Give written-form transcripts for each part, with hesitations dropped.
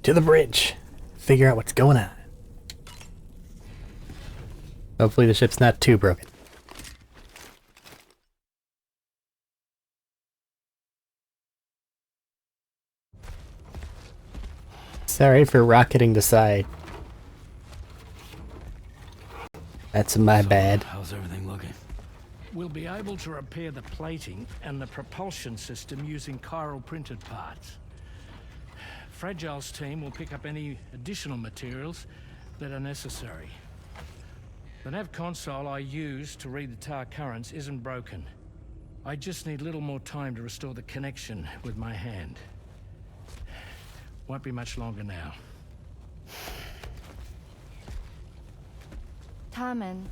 to the bridge. Figure out what's going on. Hopefully the ship's not too broken. Sorry for rocketing the side. That's my bad. How's everything looking? We'll be able to repair the plating and the propulsion system using chiral printed parts. Fragile's team will pick up any additional materials that are necessary. The nav console I use to read the tar currents isn't broken. I just need a little more time to restore the connection with my hand. Won't be much longer now. Tarman.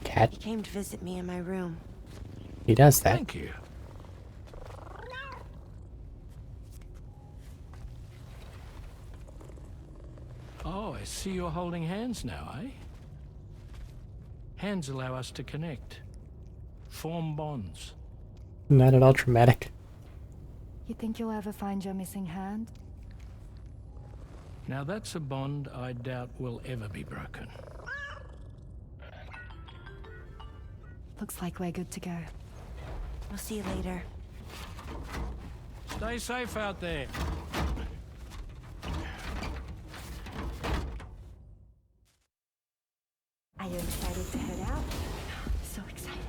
Cat? He came to visit me in my room. He does that. Thank you. Oh, I see you're holding hands now, eh? Hands allow us to connect. Form bonds. Not at all traumatic. You think you'll ever find your missing hand? Now that's a bond I doubt will ever be broken. Looks like we're good to go. We'll see you later. Stay safe out there. Are you excited to head out? So excited.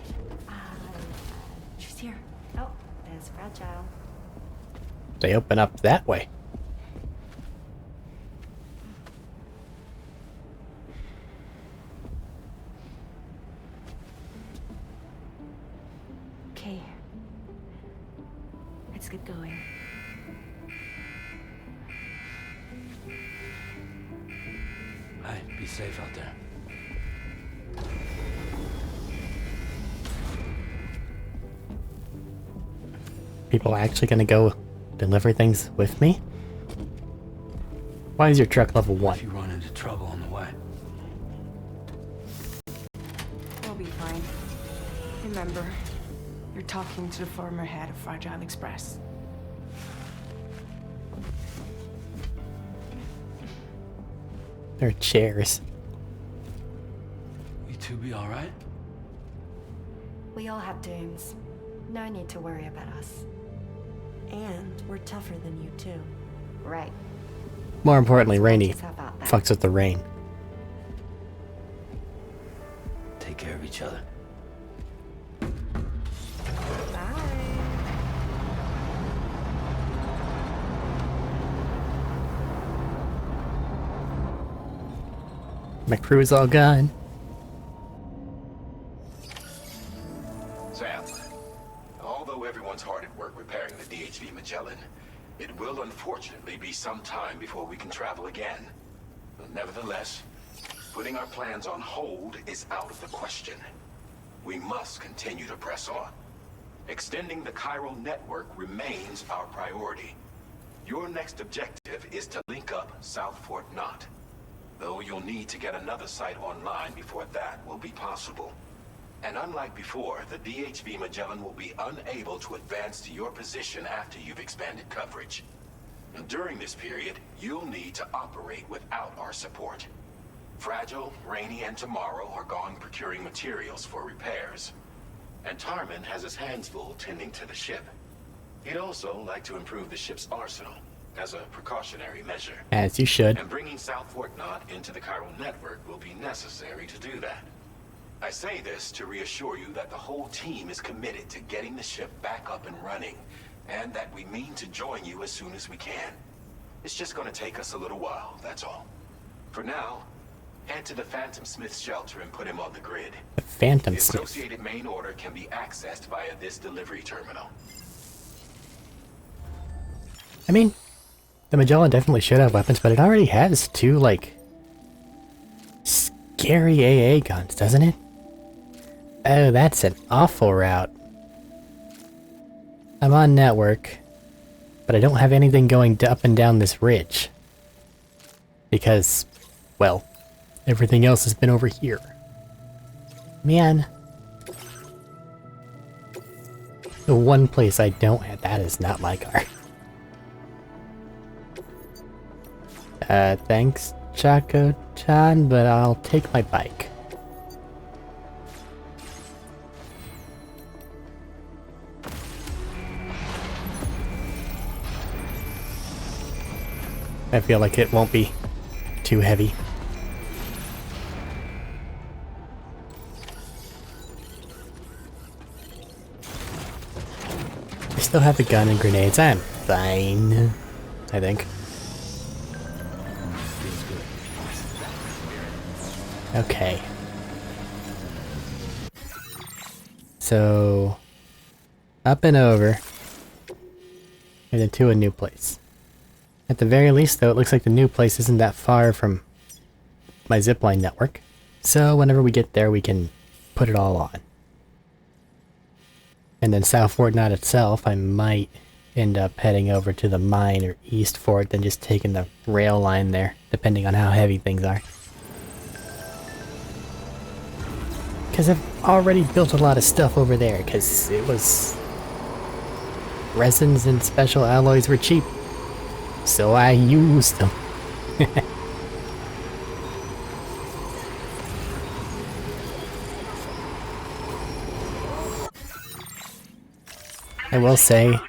She's here. Oh, there's Fragile. They open up that way. Okay. Let's get going. Hey, be safe out there. People actually gonna go deliver things with me? Why is your truck level 1? If you run into trouble on the way. We'll be fine. Remember, you're talking to the former head of Fragile Express. There are chairs. You two be alright? We all have dooms. No need to worry about us. And we're tougher than you too. Right. More importantly, Rainy How about that? fucks with the rain. Take care of each other. Bye. My crew is all gone. Sam, although everyone's hard at work repairing the DHV Magellan, it will unfortunately be some time before we can travel again. But nevertheless, putting our plans on hold is out of the question. We must continue to press on. Extending the chiral network remains our priority. Your next objective is to link up South Fort Knot. Though you'll need to get another site online before that will be possible. And unlike before, the DHV Magellan will be unable to advance to your position after you've expanded coverage. And during this period, you'll need to operate without our support. Fragile, Rainy, and Tomorrow are gone procuring materials for repairs. And Tarman has his hands full tending to the ship. He'd also like to improve the ship's arsenal, as a precautionary measure. As you should. And bringing South Fort Knot into the chiral network will be necessary to do that. I say this to reassure you that the whole team is committed to getting the ship back up and running, and that we mean to join you as soon as we can. It's just going to take us a little while, that's all. For now, head to the Phantom Smith's shelter and put him on the grid. The Phantom The Smith. associated main order can be accessed via this delivery terminal. I mean, the Magellan definitely should have weapons, but it already has 2, like, scary AA guns, doesn't it? Oh, that's an awful route. I'm on network, but I don't have anything going up and down this ridge. Because, well, everything else has been over here. Man. The one place I don't have, that is not my car. Thanks, Chaco-chan, but I'll take my bike. I feel like it won't be too heavy. I still have the gun and grenades. I'm fine, I think. Okay. So, up and over, and then to a new place. At the very least, though, it looks like the new place isn't that far from my zipline network. So whenever we get there, we can put it all on. And then South Fortnite itself, I might end up heading over to the mine or East Fort, then just taking the rail line there, depending on how heavy things are. Because I've already built a lot of stuff over there, because it was... resins and special alloys were cheap. So I used them. I will say,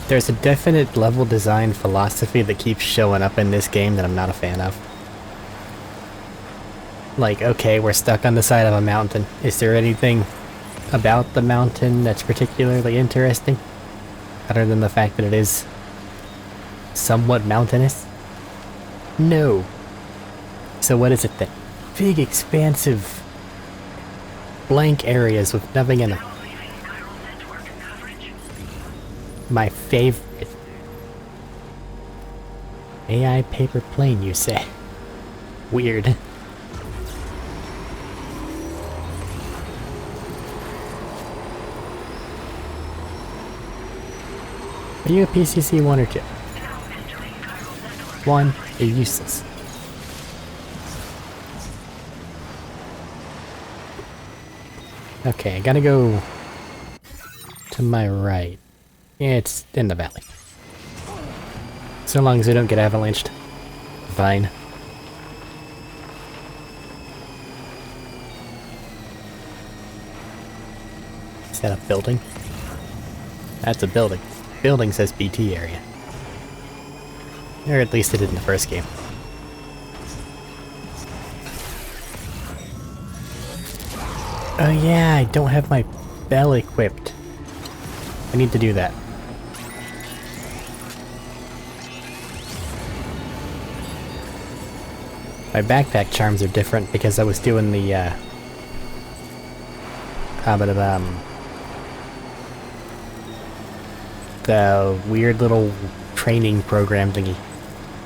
there's a definite level design philosophy that keeps showing up in this game that I'm not a fan of. Like, okay, we're stuck on the side of a mountain. Is there anything about the mountain that's particularly interesting? Other than the fact that it is somewhat mountainous? No. So what is it then? Big, expansive, blank areas with nothing in them. My favorite. AI paper plane, you say? Weird. Are you a PCC 1 or 2? 1, you're useless. Okay, I gotta go to my right. Yeah, it's in the valley. So long as I don't get avalanched. Fine. Is that a building? That's a building. Building says BT area. Or at least it did in the first game. Oh yeah, I don't have my bell equipped. I need to do that. My backpack charms are different because I was doing the the weird little training program thingy.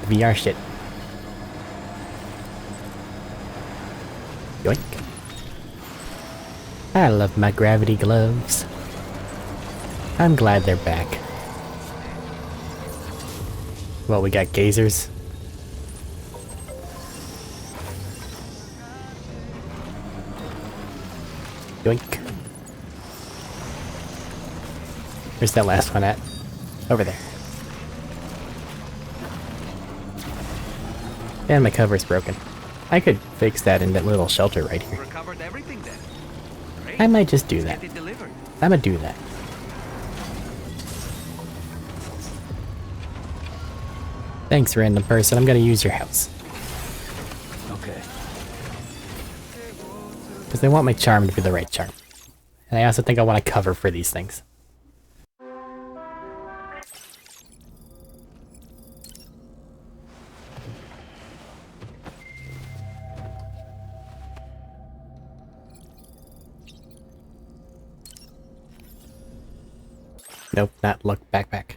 The VR shit. Yoink. I love my gravity gloves. I'm glad they're back. Well, we got gazers. Yoink. Where's that last one at? Over there. And my cover's broken. I could fix that in that little shelter right here. Recovered everything then. Great. I might just do that. Get it delivered. I'm gonna do that. Thanks, random person. I'm gonna use your house. Okay. Because I want my charm to be the right charm. And I also think I want a cover for these things. Nope, not luck backpack.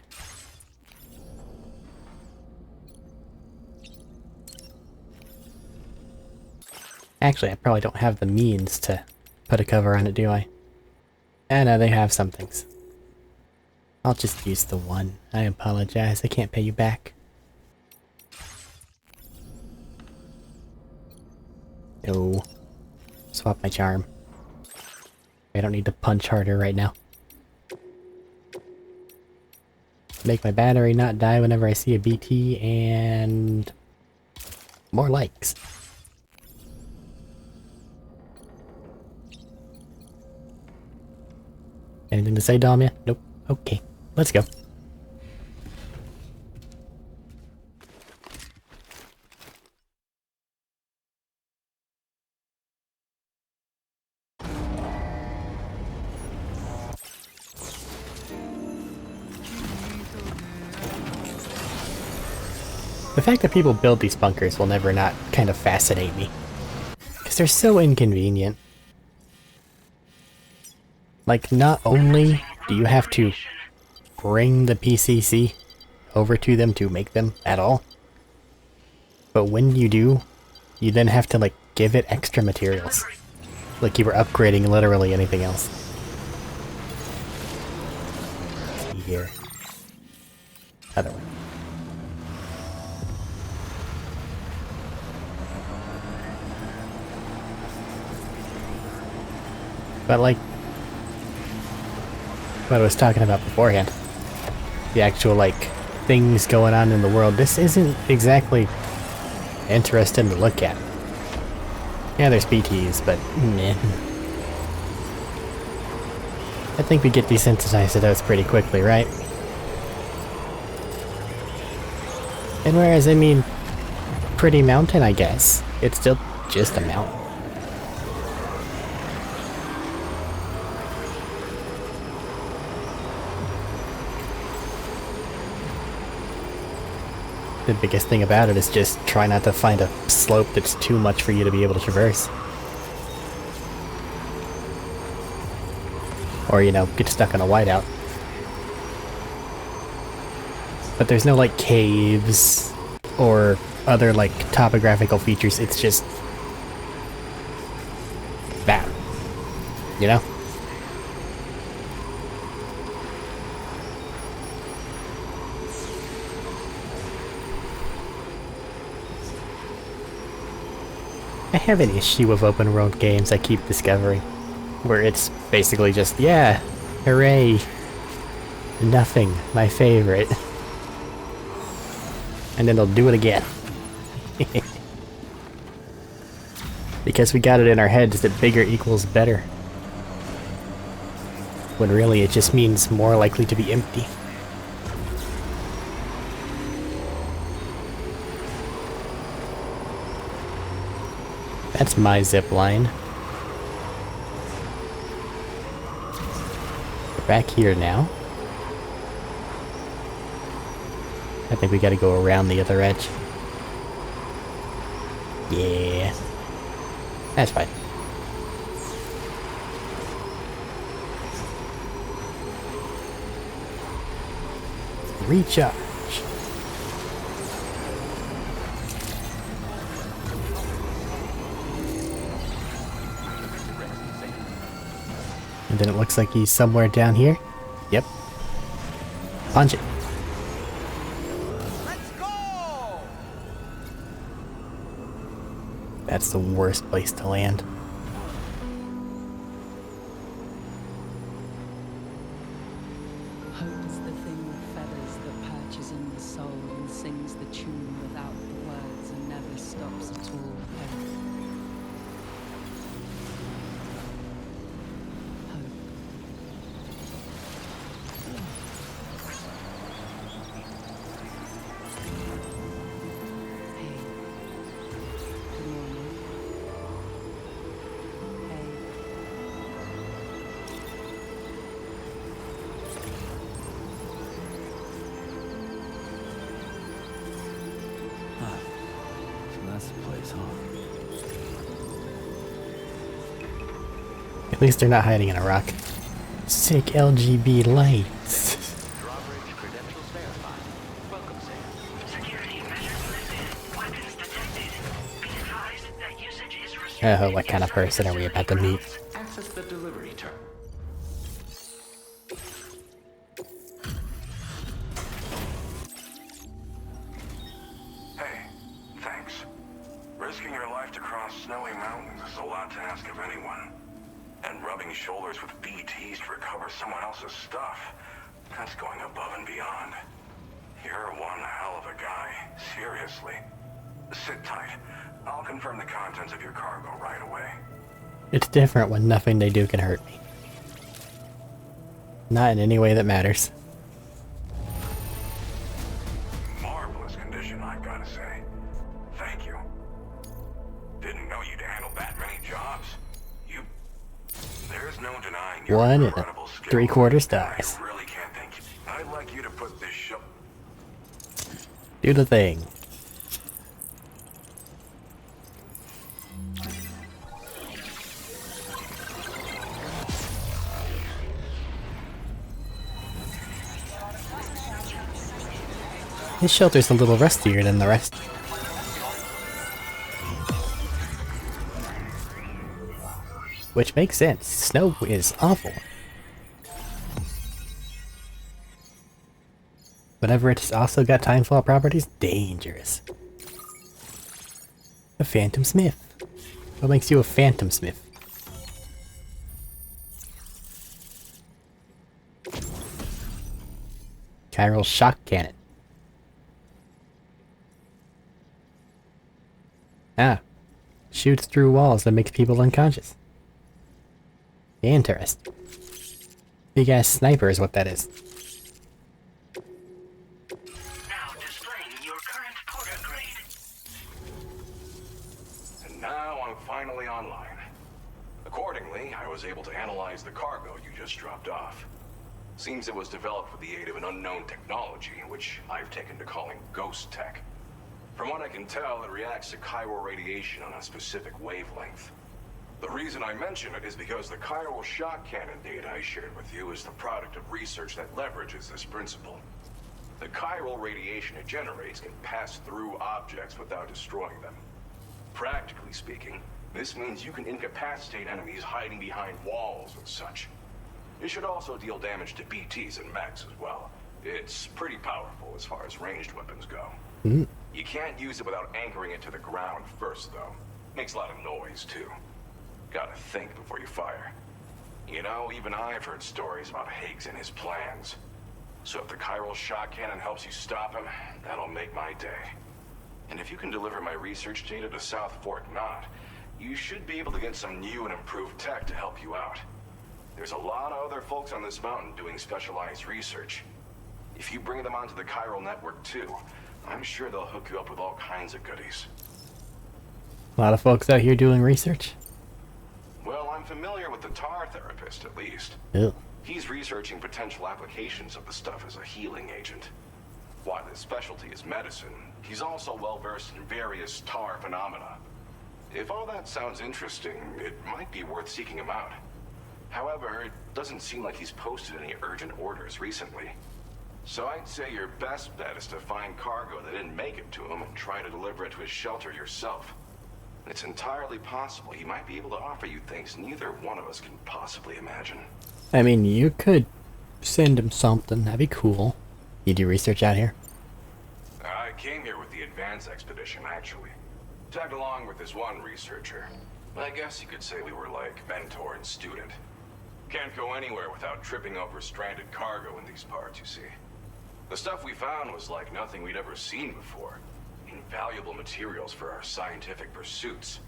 Actually, I probably don't have the means to put a cover on it, do I? I know they have some things. I'll just use the one. I apologize, I can't pay you back. No. Swap my charm. I don't need to punch harder right now. Make my battery not die whenever I see a BT, and more likes. Anything to say, Dom, yet? Nope. Okay, let's go. The fact that people build these bunkers will never not kind of fascinate me. Because they're so inconvenient. Like, not only do you have to bring the PCC over to them to make them at all, but when you do, you then have to, like, give it extra materials. Like you were upgrading literally anything else. Let's see here. Other one. But like what I was talking about beforehand, the actual like things going on in the world, this isn't exactly interesting to look at. Yeah, there's BTs, but meh. I think we get desensitized to those pretty quickly, right? And whereas, I mean, pretty mountain, I guess, it's still just a mountain. The biggest thing about it is just try not to find a slope that's too much for you to be able to traverse. Or, you know, get stuck on a whiteout. But there's no, like, caves or other, like, topographical features. It's just that. You know? I have an issue with open world games I keep discovering, where it's basically just, yeah, hooray, nothing, my favorite. And then they'll do it again. Because we got it in our heads that bigger equals better. When really it just means more likely to be empty. That's my zip line. We're back here now. I think we gotta go around the other edge. Yeah. That's fine. Recharge. And then it looks like he's somewhere down here. Yep. Punch it. Let's go! That's the worst place to land. Hope is the thing with feathers that perches in the soul and sings the tune without the words and never stops at all. At least they're not hiding in a rock. Sick LGB lights. Drawbridge credentials verified. Welcome, sir. Security measures lifted. Weapons detected. Be advised that usage is restricted. Oh, what kind of person are we about to meet? Access the delivery terminal. Hey, thanks. Risking your life to cross snowy mountains is a lot to ask of anyone. And rubbing rubbing shoulders with BTs to recover someone else's stuff. That's going above and beyond. You're one hell of a guy. Seriously. Sit tight. I'll confirm the contents of your cargo right away. It's different when nothing they do can hurt me. Not in any way that matters. Marvelous condition, I've got to say. Thank you. Didn't know you'd handle that many jobs. There's no denying your One and incredible skill. 3/4 dies. I really can't think. I'd like you to put this show. Do the thing. This shelter's a little rustier than the rest. Which makes sense. Snow is awful. Whenever it's also got timefall properties, dangerous. A Phantom Smith. What makes you a Phantom Smith? Chiral Shock Cannon. Ah. Shoots through walls that makes people unconscious. Interesting. Big ass sniper is what that is. Now displaying your current porter grade. And now I'm finally online. Accordingly, I was able to analyze the cargo you just dropped off. Seems it was developed with the aid of an unknown technology, which I've taken to calling ghost tech. From what I can tell, it reacts to chiral radiation on a specific wavelength. The reason I mention it is because the chiral shock cannon data I shared with you is the product of research that leverages this principle. The chiral radiation it generates can pass through objects without destroying them. Practically speaking, this means you can incapacitate enemies hiding behind walls and such. It should also deal damage to BTs and mechs as well. It's pretty powerful as far as ranged weapons go. You can't use it without anchoring it to the ground first, though. Makes a lot of noise, too. Gotta think before you fire. You know, even I've heard stories about Higgs and his plans. So if the chiral shock cannon helps you stop him, that'll make my day. And if you can deliver my research data to South Fort Knot, you should be able to get some new and improved tech to help you out. There's a lot of other folks on this mountain doing specialized research. If you bring them onto the chiral network too, I'm sure they'll hook you up with all kinds of goodies. A lot of folks out here doing research. Well, I'm familiar with the tar therapist, at least. Ew. He's researching potential applications of the stuff as a healing agent. While his specialty is medicine, he's also well-versed in various tar phenomena. If all that sounds interesting, it might be worth seeking him out. However, it doesn't seem like he's posted any urgent orders recently. So I'd say your best bet is to find cargo that didn't make it to him and try to deliver it to his shelter yourself. It's entirely possible he might be able to offer you things neither one of us can possibly imagine. I mean, you could send him something. That'd be cool. You do research out here? I came here with the advance expedition, actually. Tagged along with this one researcher. I guess you could say we were like mentor and student. Can't go anywhere without tripping over stranded cargo in these parts, you see. The stuff we found was like nothing we'd ever seen before. Invaluable materials for our scientific pursuits.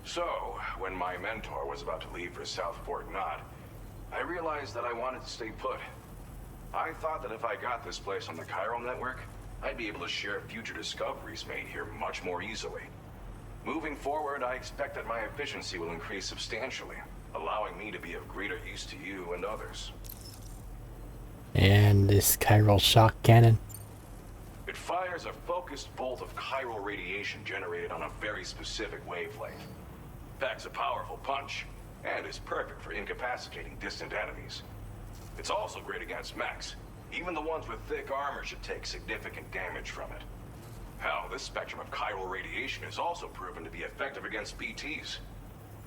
So, when my mentor was about to leave for South Fort Knot, I realized that I wanted to stay put. I thought that if I got this place on the chiral network, I'd be able to share future discoveries made here much more easily. Moving forward, I expect that my efficiency will increase substantially, allowing me to be of greater use to you and others. And this chiral shock cannon? It fires a focused bolt of chiral radiation generated on a very specific wavelength. Packs a powerful punch, and is perfect for incapacitating distant enemies. It's also great against mechs. Even the ones with thick armor should take significant damage from it. Hell, this spectrum of chiral radiation is also proven to be effective against BTs.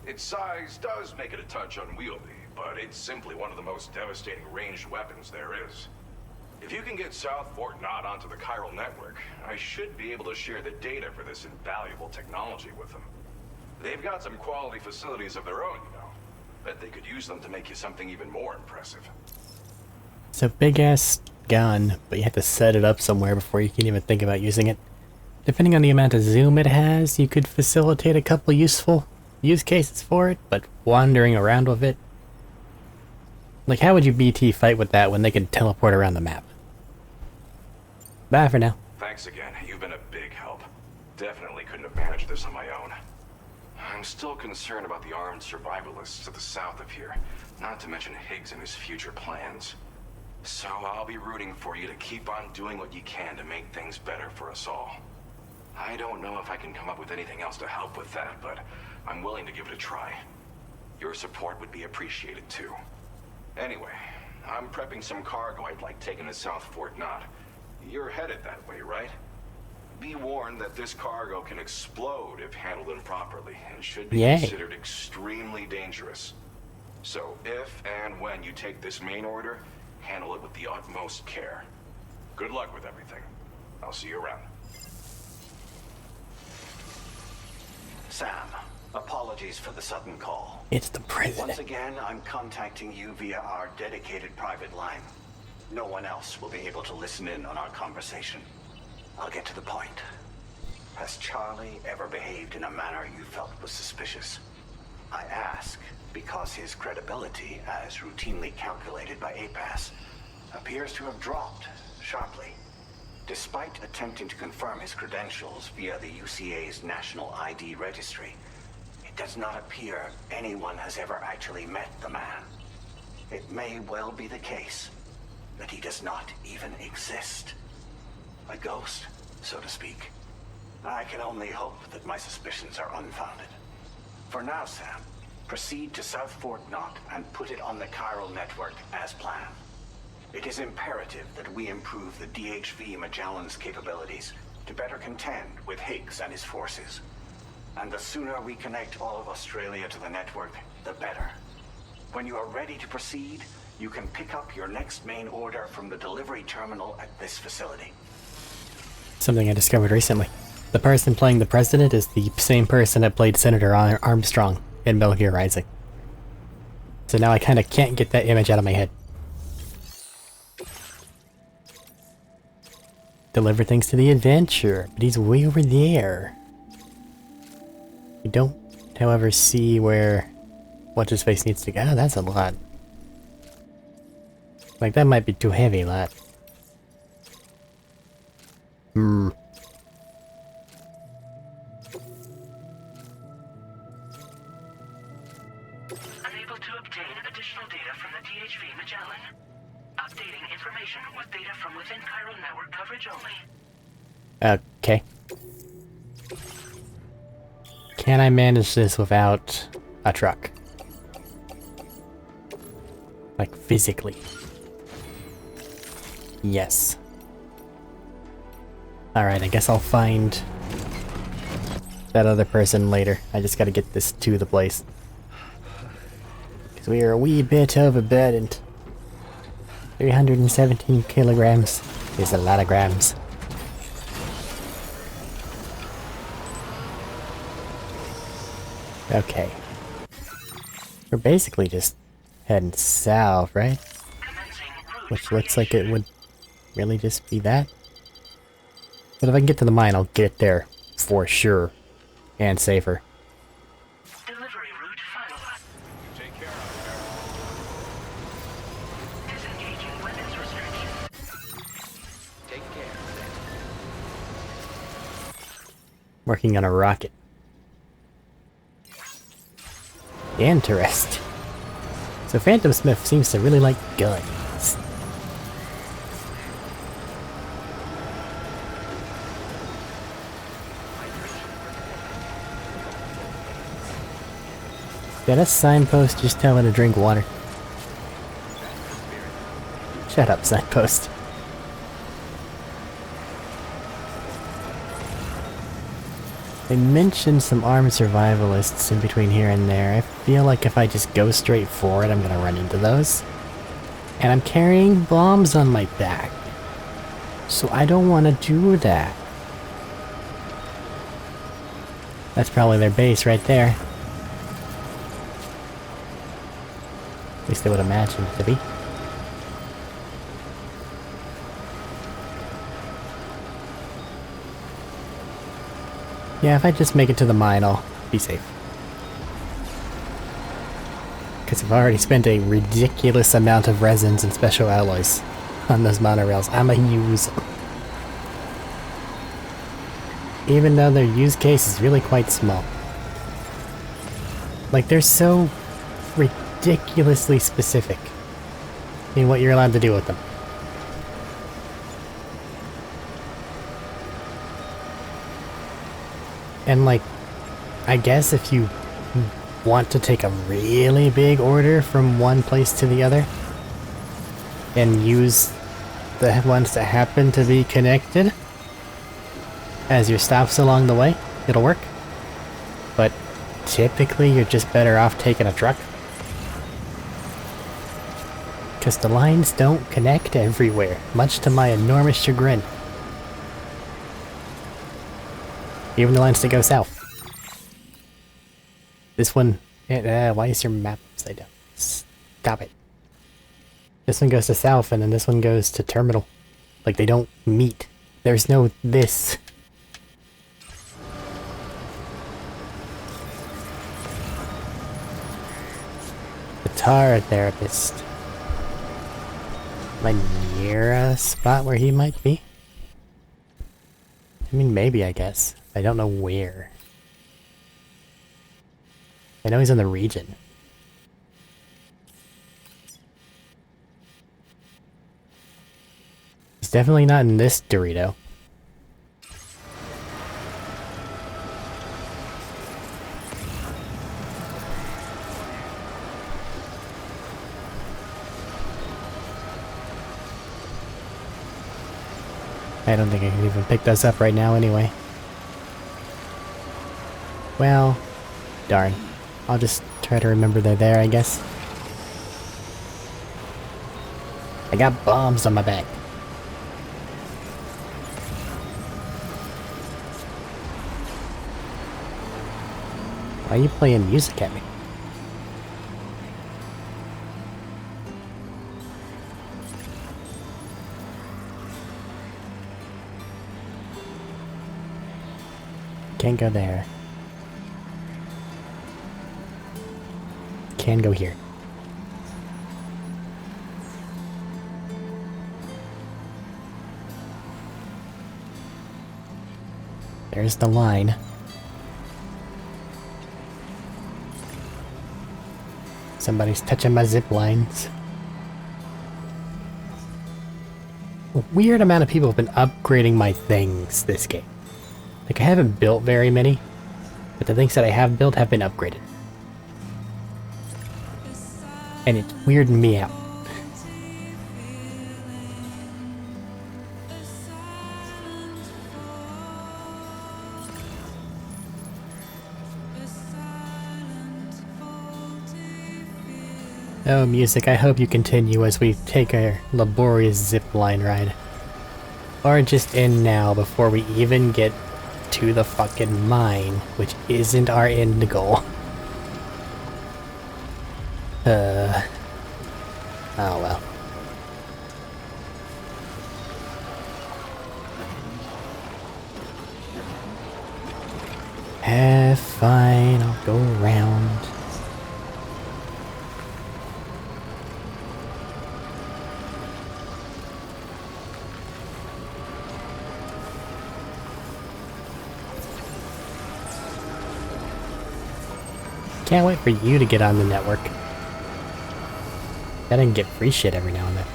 Its size does make it a touch unwieldy, but it's simply one of the most devastating ranged weapons there is. If you can get South Fort Knot onto the chiral network, I should be able to share the data for this invaluable technology with them. They've got some quality facilities of their own, you know. Bet they could use them to make you something even more impressive. It's a big-ass gun, but you have to set it up somewhere before you can even think about using it. Depending on the amount of zoom it has, you could facilitate a couple useful use cases for it, but wandering around with it... Like, how would you BT fight with that when they could teleport around the map? Bye for now. Thanks again. You've been a big help. Definitely couldn't have managed this on my own. I'm still concerned about the armed survivalists to the south of here, not to mention Higgs and his future plans. So I'll be rooting for you to keep on doing what you can to make things better for us all. I don't know if I can come up with anything else to help with that, but I'm willing to give it a try. Your support would be appreciated too. Anyway, I'm prepping some cargo I'd like taken to South Fort Knott. You're headed that way, right? Be warned that this cargo can explode if handled improperly, and should be considered extremely dangerous. So if and when you take this main order, handle it with the utmost care. Good luck with everything. I'll see you around. Sam, apologies for the sudden call. It's the president. Once again, I'm contacting you via our dedicated private line. No one else will be able to listen in on our conversation. I'll get to the point. Has Charlie ever behaved in a manner you felt was suspicious? I ask because his credibility, as routinely calculated by APAS, appears to have dropped sharply. Despite attempting to confirm his credentials via the UCA's National ID Registry, it does not appear anyone has ever actually met the man. It may well be the case that he does not even exist. A ghost, so to speak. I can only hope that my suspicions are unfounded. For now, Sam, proceed to South Fort Knott and put it on the chiral network as planned. It is imperative that we improve the DHV Magellan's capabilities to better contend with Higgs and his forces. And the sooner we connect all of Australia to the network, the better. When you are ready to proceed, you can pick up your next main order from the delivery terminal at this facility. Something I discovered recently. The person playing the president is the same person that played Senator Armstrong in Metal Gear Rising. So now I kind of can't get that image out of my head. Deliver things to the adventure, but he's way over there. You don't, however, see where What's-His-Face needs to go. Oh, that's a lot. Like, that might be too heavy, lad. Unable to obtain additional data from the DHV Magellan. Updating information with data from within chiral network coverage only. Okay. Can I manage this without a truck? Like, physically? Yes. Alright, I guess I'll find that other person later. I just gotta get this to the place. Because we are a wee bit overburdened. 317 kilograms is a lot of grams. Okay. We're basically just heading south, right? Which looks like it would really just be that. But if I can get to the mine, I'll get there for sure. And safer. Delivery route finalized. Take care of Disengaging weapons restriction. Take care. Working on a rocket. Interesting. So Phantom Smith seems to really like guns. Did a signpost just tell me to drink water? Shut up, signpost. They mentioned some armed survivalists in between here and there. I feel like if I just go straight forward, I'm gonna run into those. And I'm carrying bombs on my back. So I don't want to do that. That's probably their base right there. At least I would imagine it to be. Yeah, if I just make it to the mine, I'll be safe. Because I've already spent a ridiculous amount of resins and special alloys on those monorails. I'ma use them. Even though their use case is really quite small. Like, they're so ridiculously specific in what you're allowed to do with them. And like, I guess if you want to take a really big order from one place to the other and use the ones that happen to be connected as your stops along the way, it'll work. But typically you're just better off taking a truck. Because the lines don't connect everywhere, much to my enormous chagrin. Even the lines that go south. This one... why is your map upside down? Stop it. This one goes to south, and then this one goes to terminal. Like, they don't meet. There's no this. Guitar therapist. Am I near a spot where he might be? I mean, maybe, I guess. I don't know where. I know he's in the region. He's definitely not in this Dorito. I don't think I can even pick those up right now anyway. Well, darn. I'll just try to remember they're there, I guess. I got bombs on my back. Why are you playing music at me? Can't go there. Can go here. There's the line. Somebody's touching my zip lines. A weird amount of people have been upgrading my things this game. Like, I haven't built very many, but the things that I have built have been upgraded. And it's weirding me out. Oh, music, I hope you continue as we take our laborious zipline ride. Or just end now before we even get to the fucking mine, which isn't our end goal. Oh well. Fine, I'll go around. Can't wait for you to get on the network. I didn't get free shit every now and then.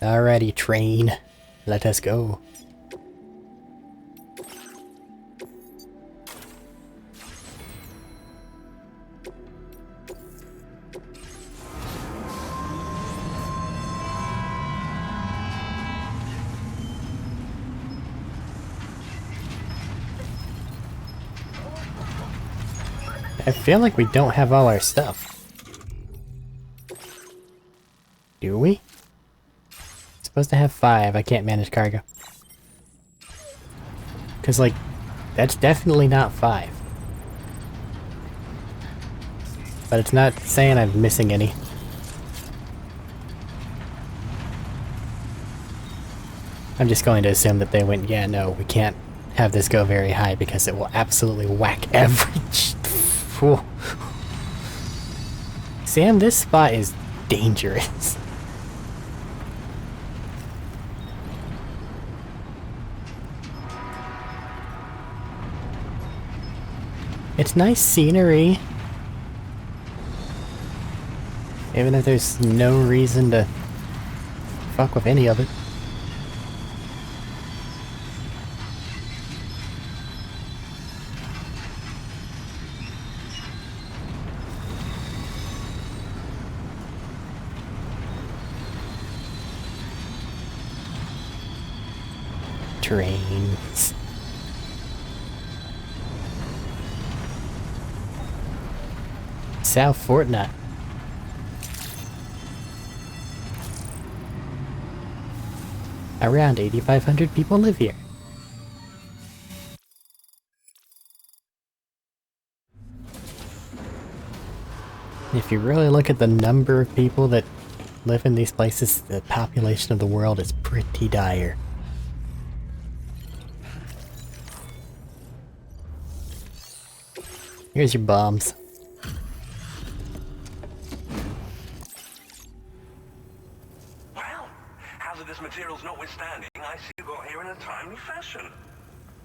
Alrighty, train. Let us go. I feel like we don't have all our stuff. Do we? Supposed to have 5. I can't manage cargo. Because, like, that's definitely not 5. But it's not saying I'm missing any. I'm just going to assume that they went, yeah, no, we can't have this go very high because it will absolutely whack every... Sam, this spot is dangerous. It's nice scenery. Even if there's no reason to fuck with any of it. Trains. South Fortnite. Around 8,500 people live here. If you really look at the number of people that live in these places, the population of the world is pretty dire. Here's your bombs. Well, hazardous materials notwithstanding, I see you got here in a timely fashion.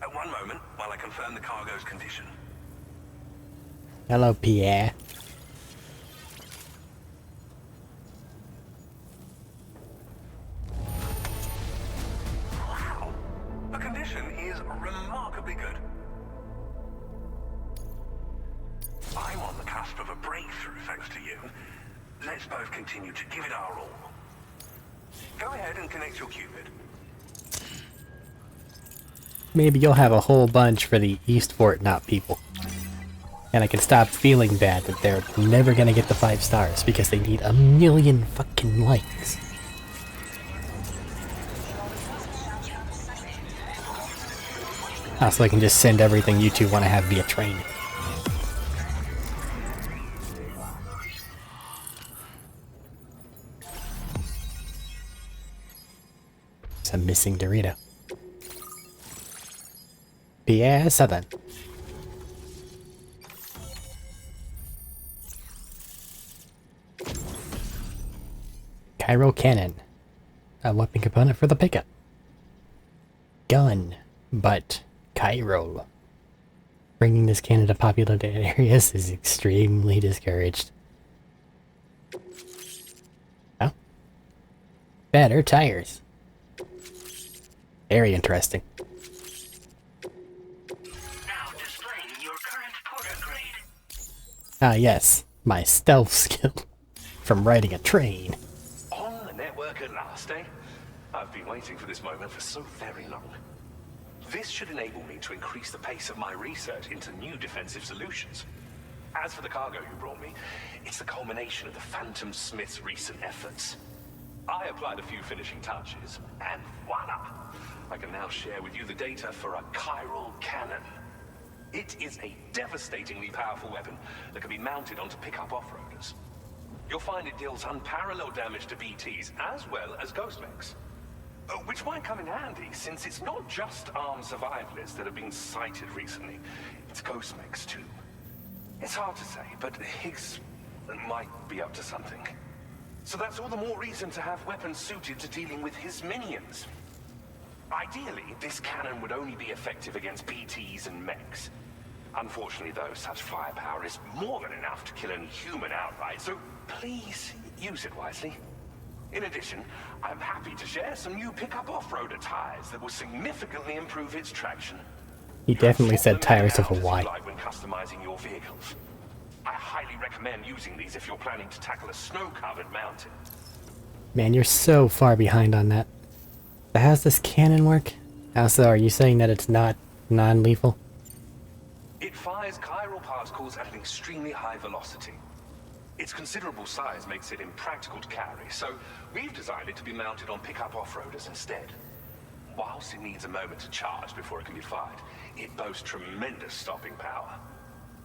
At one moment, while I confirm the cargo's condition. Hello, Pierre. Wow, the condition is remarkably good. I'm on the cusp of a breakthrough, thanks to you. Let's both continue to give it our all. Go ahead and connect your Cupid. Maybe you'll have a whole bunch for the East Fortnite people. And I can stop feeling bad that they're never gonna get the 5 stars because they need 1,000,000 fucking likes. Also, I can just send everything you two want to have via train. It's a missing Dorito. Pierre Southern. Chiral Cannon. A weapon component for the pickup. Gun. But chiral. Bringing this cannon to populated areas is extremely discouraged. Oh. Better tires. Very interesting. Now displaying your current porter grade. Ah yes, my stealth skill from riding a train. On the network at last, eh? I've been waiting for this moment for so very long. This should enable me to increase the pace of my research into new defensive solutions. As for the cargo you brought me, it's the culmination of the Phantom Smith's recent efforts. I applied a few finishing touches, and voila! I can now share with you the data for a chiral cannon. It is a devastatingly powerful weapon that can be mounted onto pickup off-roaders. You'll find it deals unparalleled damage to BTs as well as ghost mechs. Which might come in handy, since it's not just armed survivalists that have been sighted recently. It's ghost mechs too. It's hard to say, but Higgs might be up to something. So that's all the more reason to have weapons suited to dealing with his minions. Ideally, this cannon would only be effective against BTs and mechs. Unfortunately though, such firepower is more than enough to kill any human outright, so please use it wisely. In addition, I'm happy to share some new pickup off-roader tires that will significantly improve its traction. He definitely said tires of a Y. When customizing your vehicles. I highly recommend using these if you're planning to tackle a snow-covered mountain. Man, you're so far behind on that. But how's this cannon work? Also, are you saying that it's not non-lethal? It fires chiral particles at an extremely high velocity. Its considerable size makes it impractical to carry, so we've designed it to be mounted on pickup off-roaders instead. whilst it needs a moment to charge before it can be fired, it boasts tremendous stopping power.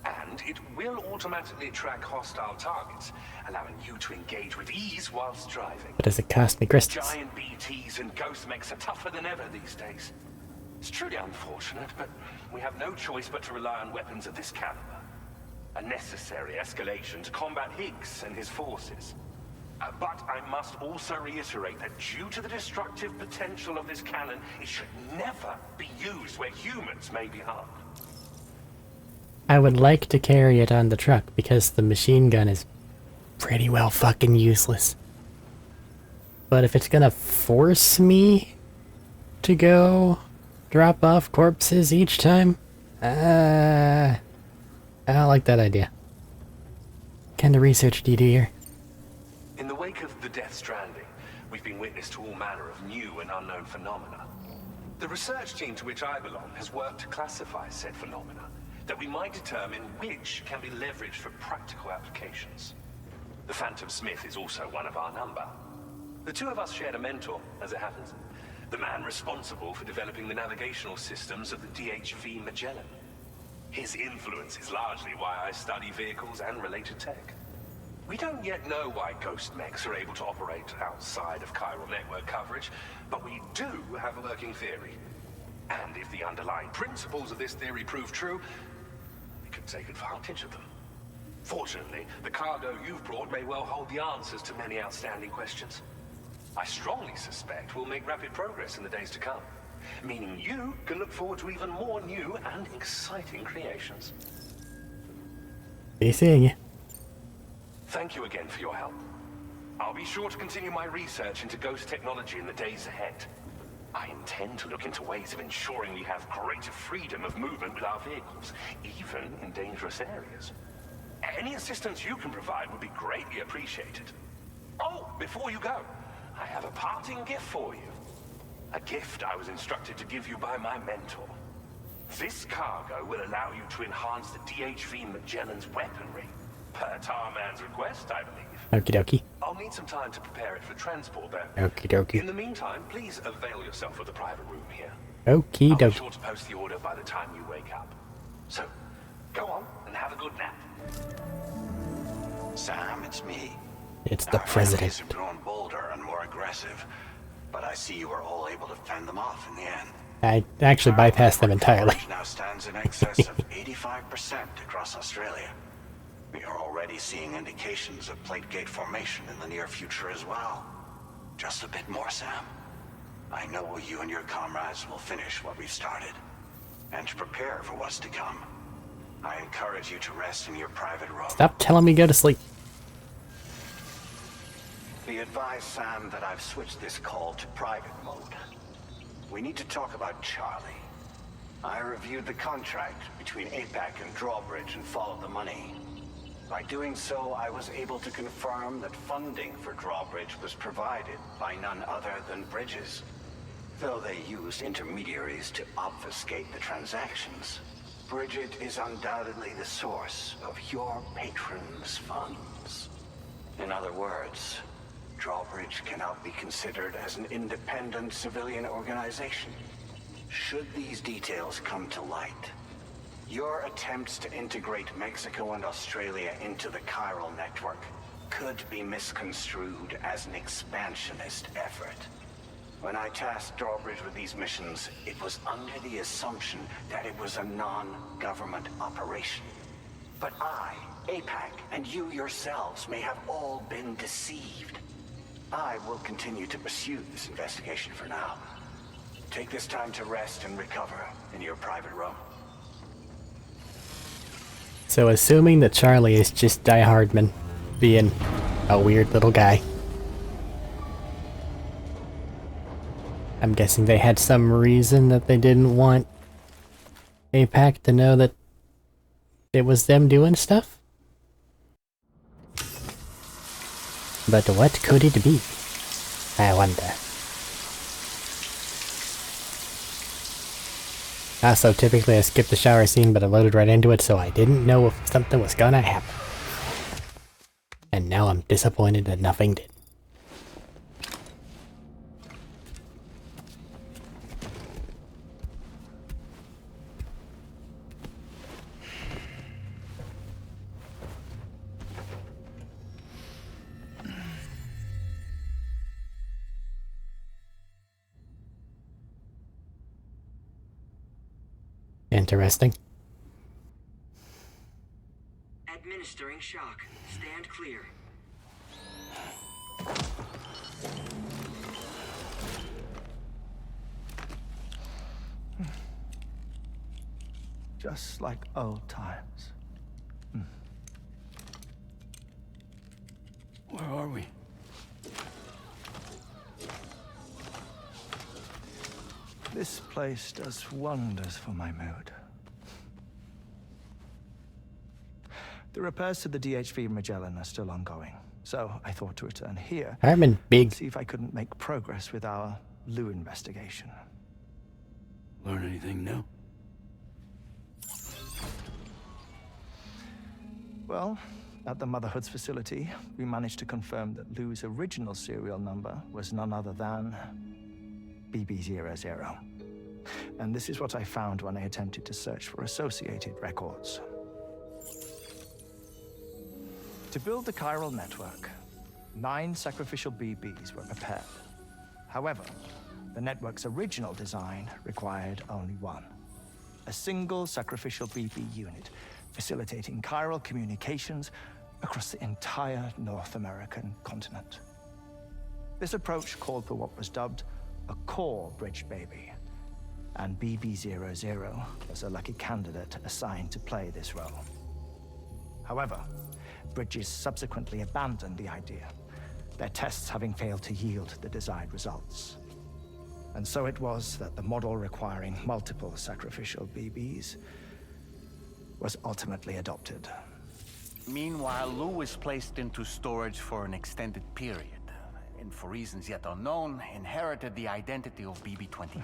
And it will automatically track hostile targets, allowing you to engage with ease whilst driving. What does it cost me, crystals? Giant BTs and ghost mechs are tougher than ever these days. It's truly unfortunate, but we have no choice but to rely on weapons of this caliber. A necessary escalation to combat Higgs and his forces. But I must also reiterate that due to the destructive potential of this cannon, it should never be used where humans may be harmed. I would like to carry it on the truck because the machine gun is pretty well fucking useless. But if it's gonna force me to go drop off corpses each time, I don't like that idea. What kind of research do you do here? In the wake of the Death Stranding, we've been witness to all manner of new and unknown phenomena. The research team to which I belong has worked to classify said phenomena, that we might determine which can be leveraged for practical applications. The Phantom Smith is also one of our number. The two of us shared a mentor, as it happens. The man responsible for developing the navigational systems of the DHV Magellan. His influence is largely why I study vehicles and related tech. We don't yet know why ghost mechs are able to operate outside of chiral network coverage, but we do have a working theory. And if the underlying principles of this theory prove true, we could take advantage of them. Fortunately, the cargo you've brought may well hold the answers to many outstanding questions. I strongly suspect we'll make rapid progress in the days to come, meaning you can look forward to even more new and exciting creations. Be seeing you. Thank you again for your help. I'll be sure to continue my research into ghost technology in the days ahead. I intend to look into ways of ensuring we have greater freedom of movement with our vehicles, even in dangerous areas. Any assistance you can provide would be greatly appreciated. Oh, before you go, I have a parting gift for you. A gift I was instructed to give you by my mentor. This cargo will allow you to enhance the DHV Magellan's weaponry. Per Tarman's request, I believe. Okie dokie. I'll need some time to prepare it for transport, though. Okie dokie. In the meantime, please avail yourself of the private room here. Okie I'll be dokie. sure to post the order by the time you wake up. So, go on and have a good nap. Sam, it's me. It's the Our president. enemies have grown bolder and more aggressive, but I see you were all able to fend them off in the end. I actually bypassed them entirely. Coverage now stands in excess of 85% across Australia. We are already seeing indications of plate gate formation in the near future as well. Just a bit more, Sam. I know you and your comrades will finish what we've started, and to prepare for what's to come. I encourage you to rest in your private room. Stop telling me go to sleep. Be advised, Sam, that I've switched this call to private mode. We need to talk about Charlie. I reviewed the contract between APAC and Drawbridge and followed the money. By doing so, I was able to confirm that funding for Drawbridge was provided by none other than Bridges. Though they used intermediaries to obfuscate the transactions, Bridget is undoubtedly the source of your patron's funds. In other words, Drawbridge cannot be considered as an independent civilian organization. Should these details come to light, your attempts to integrate Mexico and Australia into the chiral network could be misconstrued as an expansionist effort. When I tasked Drawbridge with these missions, it was under the assumption that it was a non-government operation. But I, APAC, and you yourselves may have all been deceived. I will continue to pursue this investigation for now. Take this time to rest and recover in your private room. So assuming that Charlie is just Die Hardman being a weird little guy. I'm guessing they had some reason that they didn't want APAC to know that it was them doing stuff? But what could it be? I wonder. Also, typically I skip the shower scene, but I loaded right into it, so I didn't know if something was gonna happen. And now I'm disappointed that nothing did. interesting. Administering shock. Stand clear. Just like old times. Where are we? This place does wonders for my mood. The repairs to the DHV Magellan are still ongoing, so I thought to return here Harman big. and see if I couldn't make progress with our Lou investigation. Learn anything new? Well, at the Motherhood's facility, we managed to confirm that Lou's original serial number was none other than BB00. And this is what I found when I attempted to search for associated records. To build the chiral network, 9 sacrificial BBs were prepared. However, the network's original design required only 1. A single sacrificial BB unit, facilitating chiral communications across the entire North American continent. This approach called for what was dubbed a core bridge baby, and BB00 was a lucky candidate assigned to play this role. However, Bridges subsequently abandoned the idea, their tests having failed to yield the desired results. And so it was that the model requiring multiple sacrificial BBs was ultimately adopted. Meanwhile, Lou was placed into storage for an extended period, and for reasons yet unknown, inherited the identity of BB-28.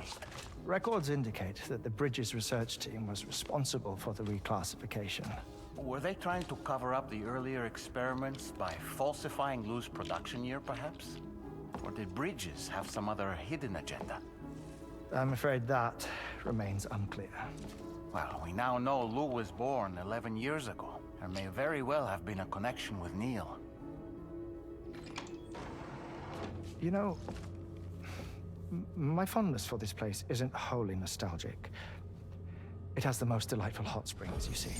Records indicate that the Bridges research team was responsible for the reclassification. Were they trying to cover up the earlier experiments by falsifying Lou's production year, perhaps? Or did Bridges have some other hidden agenda? I'm afraid that remains unclear. Well, we now know Lou was born 11 years ago. There may very well have been a connection with Neil. You know, my fondness for this place isn't wholly nostalgic. It has the most delightful hot springs, you see.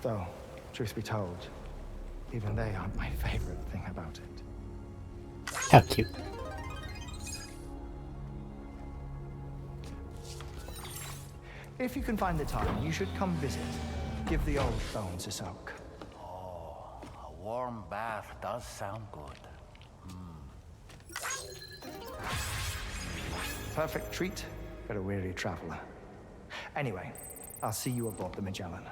Though, truth be told, even they aren't my favorite thing about it. How cute. If you can find the time, you should come visit. Give the old bones a soak. Oh, a warm bath does sound good. Perfect treat for a weary traveler. Anyway, I'll see you aboard the Magellan.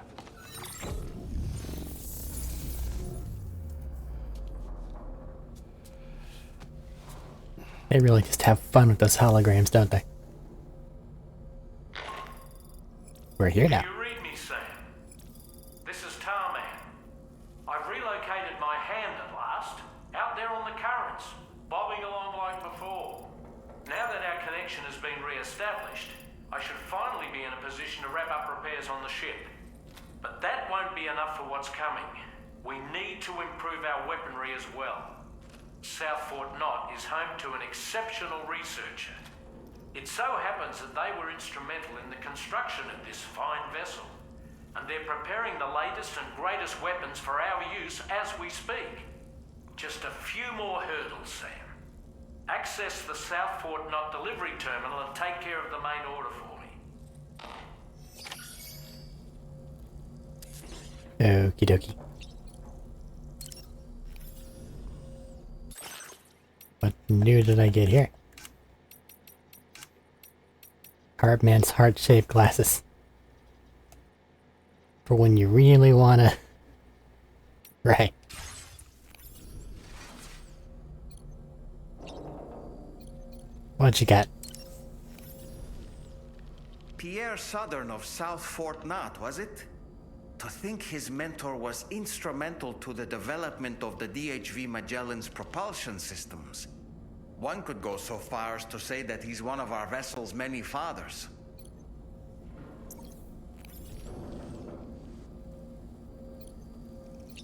They really just have fun with those holograms, don't they? We're here now. Can you read me, Sam? This is Tarman. I've relocated my hand at last, out there on the currents, bobbing along like before. Now that our connection has been re-established, I should finally be in a position to wrap up repairs on the ship. But that won't be enough for what's coming. We need to improve our weaponry as well. South Fort Knot is home to an exceptional researcher. It so happens that they were instrumental in the construction of this fine vessel, and they're preparing the latest and greatest weapons for our use as we speak. Just a few more hurdles, Sam. Access the South Fort Knot delivery terminal and take care of the main order for me. Okie dokie. What new did I get here? Hardman's heart-shaped glasses. For when you really wanna... Right. What you got? Pierre Southern of South Fort Knot, was it? To think his mentor was instrumental to the development of the DHV Magellan's propulsion systems. One could go so far as to say that he's one of our vessel's many fathers.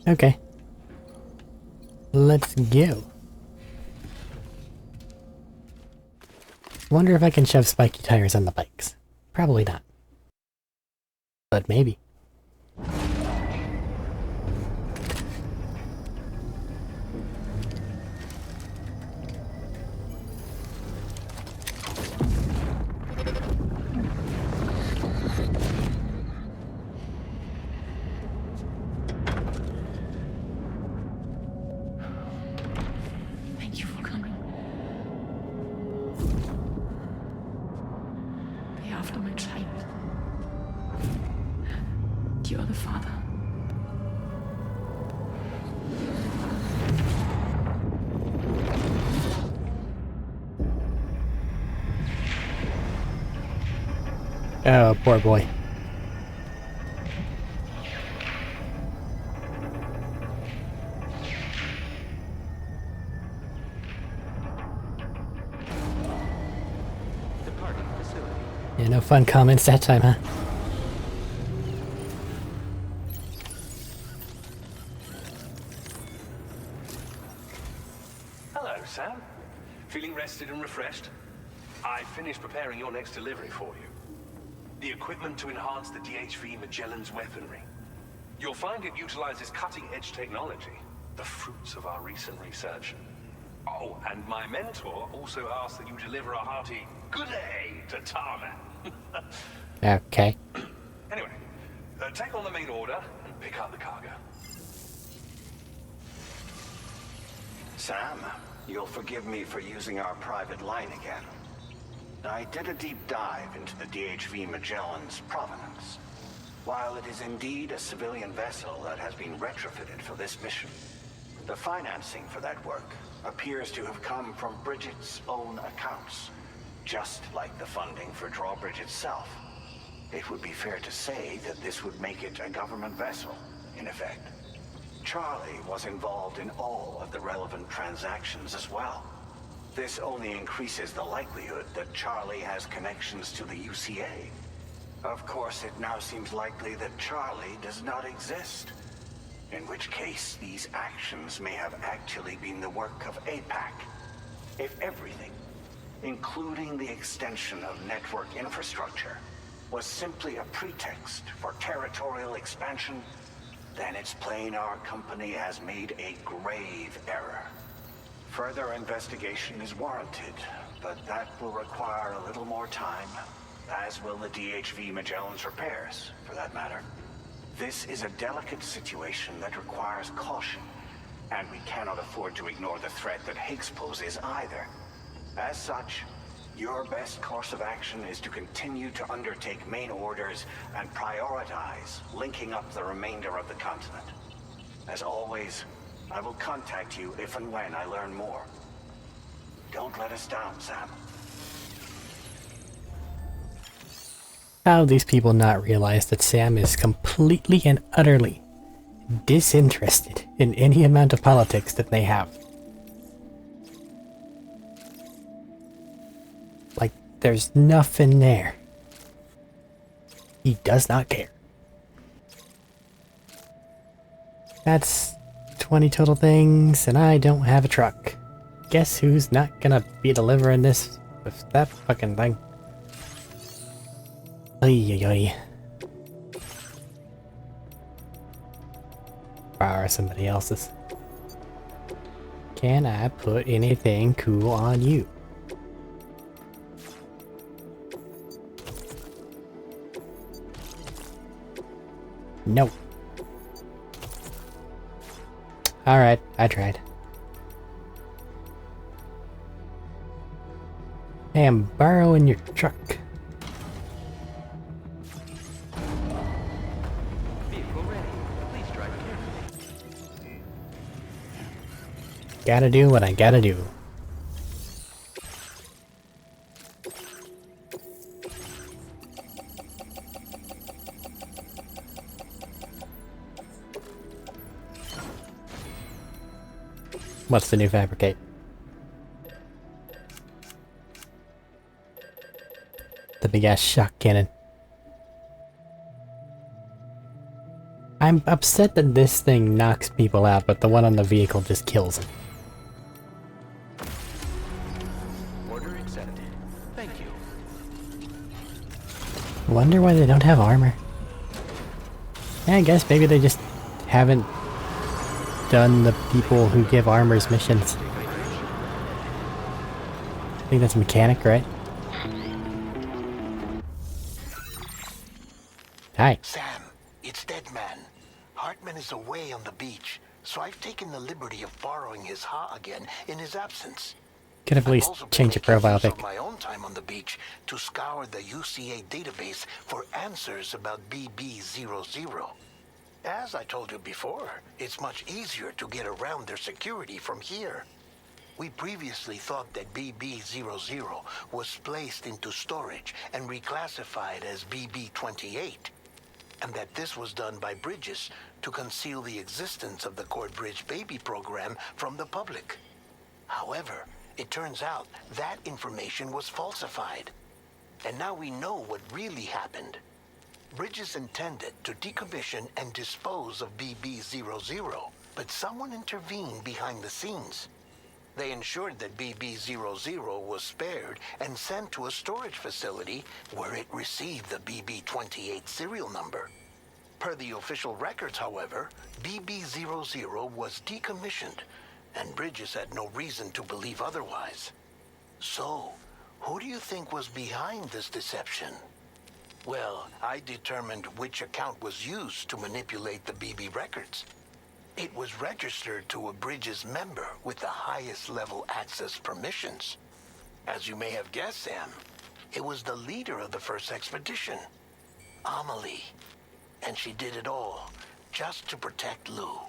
Okay. Let's go. Wonder if I can shove spiky tires on the bikes. Probably not. But maybe. Thank you for coming. They are after my child. You are the father. Oh, poor boy. Departing facility. Yeah, no fun comments that time, huh? Hello, Sam. Feeling rested and refreshed? I finished preparing your next delivery for you. The equipment to enhance the DHV Magellan's weaponry. You'll find it utilizes cutting-edge technology, the fruits of our recent research. Oh, and my mentor also asked that you deliver a hearty good day to Tarman. Okay. Anyway, take on the main order and pick up the cargo. Sam, you'll forgive me for using our private line again. I did a deep dive into the DHV Magellan's provenance. While it is indeed a civilian vessel that has been retrofitted for this mission, the financing for that work appears to have come from Bridget's own accounts, just like the funding for Drawbridge itself. It would be fair to say that this would make it a government vessel, in effect. Charlie was involved in all of the relevant transactions as well. This only increases the likelihood that Charlie has connections to the UCA. Of course, it now seems likely that Charlie does not exist. In which case, these actions may have actually been the work of APAC. If everything, including the extension of network infrastructure, was simply a pretext for territorial expansion, then it's plain our company has made a grave error. Further investigation is warranted, but that will require a little more time, as will the DHV Magellan's repairs, for that matter. This is a delicate situation that requires caution, and we cannot afford to ignore the threat that Higgs poses either. As such, your best course of action is to continue to undertake main orders and prioritize linking up the remainder of the continent. As always, I will contact you if and when I learn more. Don't let us down, Sam. How do these people not realize that Sam is completely and utterly disinterested in any amount of politics that they have? Like, there's nothing there. He does not care. That's 20 total things, and I don't have a truck. Guess who's not gonna be delivering this with that fucking thing? Oy, oy, oy. Borrow somebody else's. Can I put anything cool on you? No. Alright, I tried. Hey, I'm borrowing your truck. Vehicle ready. Please drive carefully. Gotta do what I gotta do. What's the new fabricate? The big ass shock cannon. I'm upset that this thing knocks people out, but the one on the vehicle just kills them. Order accepted. Thank you. Wonder why they don't have armor. Yeah, I guess maybe they just haven't done the people who give armors missions. I think that's a mechanic, right? Hi. Sam, it's Deadman. Hartman is away on the beach, so I've taken the liberty of borrowing his Ha again in his absence. Could have at least changed your profile pic. My own time on the beach to scour the UCA database for answers about BB00. As I told you before, it's much easier to get around their security from here. We previously thought that BB00 was placed into storage and reclassified as BB28, and that this was done by Bridges to conceal the existence of the Cord Bridge Baby program from the public. However, it turns out that information was falsified. And now we know what really happened. Bridges intended to decommission and dispose of BB00, but someone intervened behind the scenes. They ensured that BB00 was spared and sent to a storage facility where it received the BB28 serial number. Per the official records, however, BB00 was decommissioned, and Bridges had no reason to believe otherwise. So, who do you think was behind this deception? Well, I determined which account was used to manipulate the BB records. It was registered to a Bridges member with the highest level access permissions. As you may have guessed, Sam, it was the leader of the first expedition, Amelie. And she did it all just to protect Lou.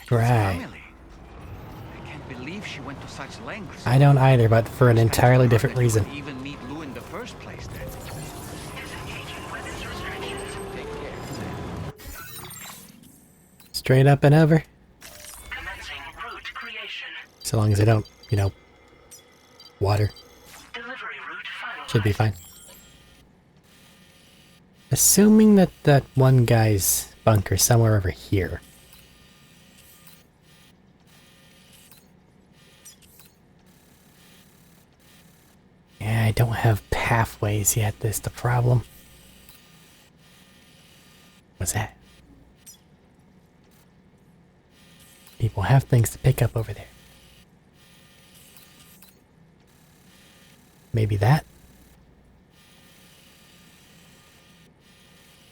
Right. I can't believe she went to such lengths. I don't either, but for an entirely different reason. Even meet Lou in the first place then. Straight up and over. Commencing route creation. So long as I don't, you know, water. Delivery route final. Should be fine. Assuming that that one guy's bunker somewhere over here. Yeah, I don't have pathways yet, that's the problem. What's that? People have things to pick up over there. Maybe that?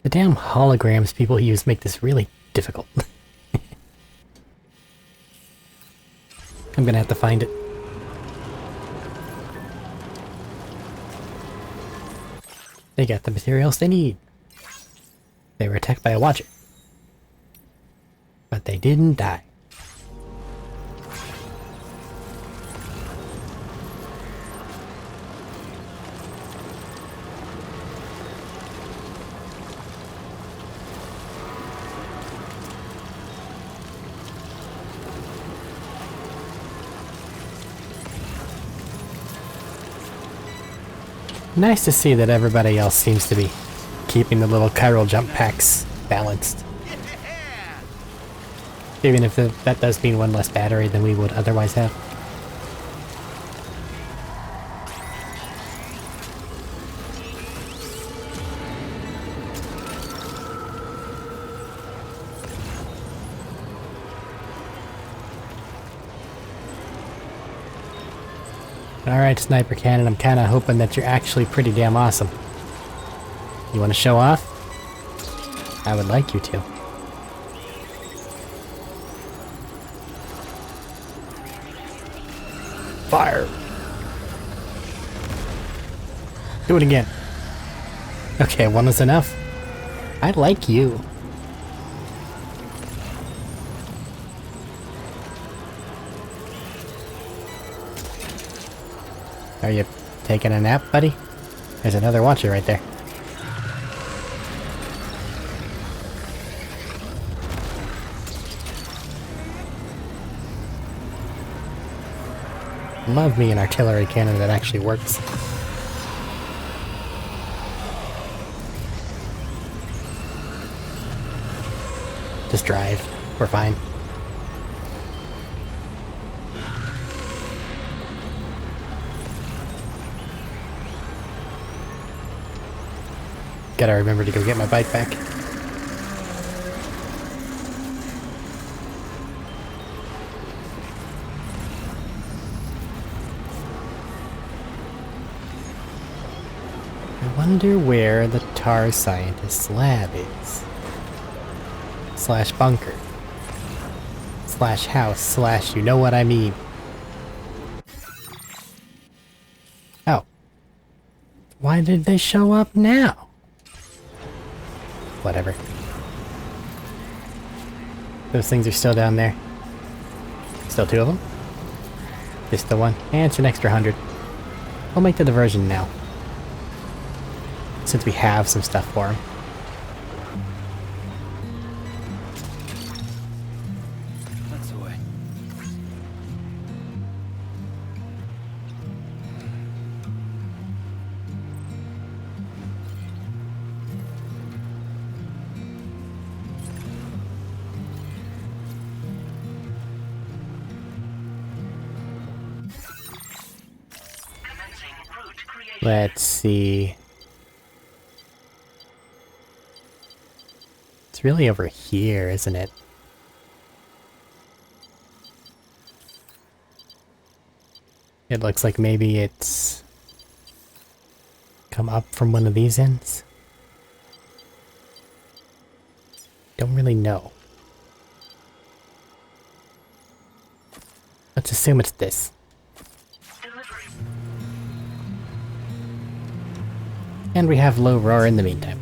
The damn holograms people use make this really difficult. I'm gonna have to find it. They got the materials they need. They were attacked by a watcher. But they didn't die. Nice to see that everybody else seems to be keeping the little chiral jump packs balanced. Even if that does mean one less battery than we would otherwise have. Alright, Sniper Cannon, I'm kinda hoping that you're actually pretty damn awesome. You wanna show off? I would like you to. Fire! Do it again. Okay, one was enough. I like you. Are you taking a nap, buddy? There's another watcher right there. Love me an artillery cannon that actually works. Just drive. We're fine. Gotta remember to go get my bike back. I wonder where the tar scientist's lab is. Slash bunker. Slash house. Slash you know what I mean. Oh. Why did they show up now? Whatever. Those things are still down there. Still 2 of them? Just the one. And it's an extra 100. We'll make the diversion now. Since we have some stuff for him. That's the way. Let's see. It's really over here, isn't it? It looks like maybe it's come up from one of these ends. Don't really know. Let's assume it's this. And we have low roar in the meantime.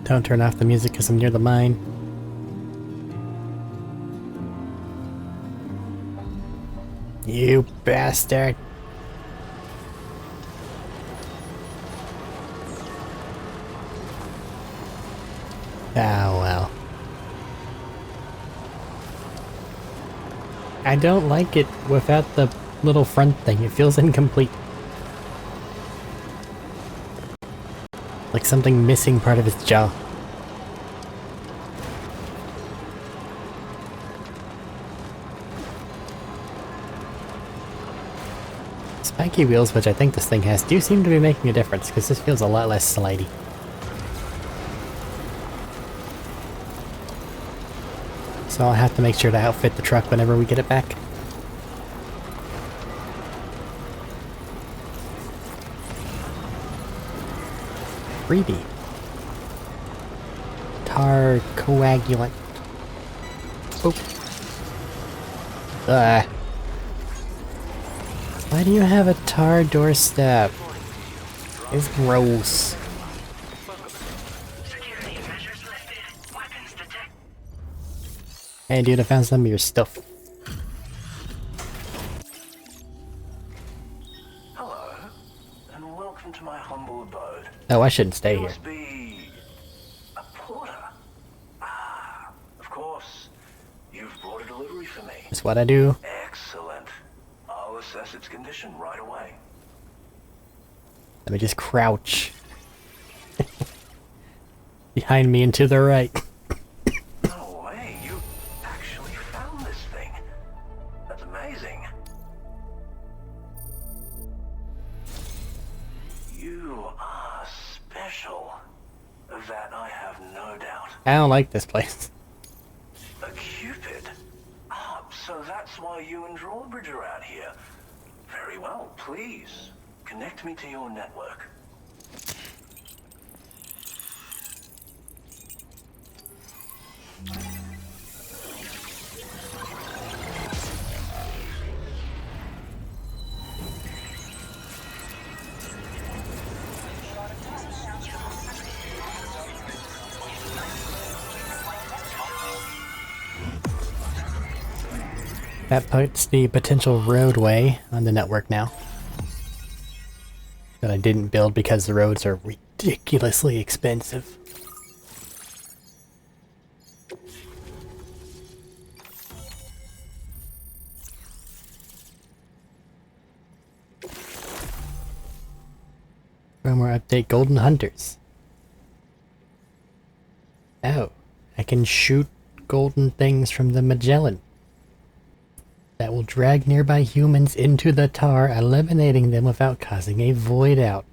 Don't turn off the music because I'm near the mine. You bastard! Ah, well. I don't like it without the little front thing. It feels incomplete. Like something missing part of its jaw. Spiky wheels, which I think this thing has, do seem to be making a difference, because this feels a lot less slidey. So I'll have to make sure to outfit the truck whenever we get it back. Freebie. Tar coagulant. Oh. Why do you have a tar doorstep? It's gross. Hey dude, I found some of your stuff. Hello, and welcome to my humble abode. Oh, I shouldn't stay You here. must be a porter. Ah, of course. You've brought a delivery for me. That's what I do. Excellent. I'll assess its condition right away. Let me just crouch. Behind me and to the right. No way, you actually found this thing. That's amazing. You are special. That I have no doubt. I don't like this place. A Cupid? Ah, so that's why you and Drawbridge are out here. Very well, please. Connect me to your network. That puts the potential roadway on the network now. That I didn't build because the roads are ridiculously expensive. Firmware update Golden Hunters. Oh, I can shoot golden things from the Magellan. That will drag nearby humans into the tar, eliminating them without causing a void out.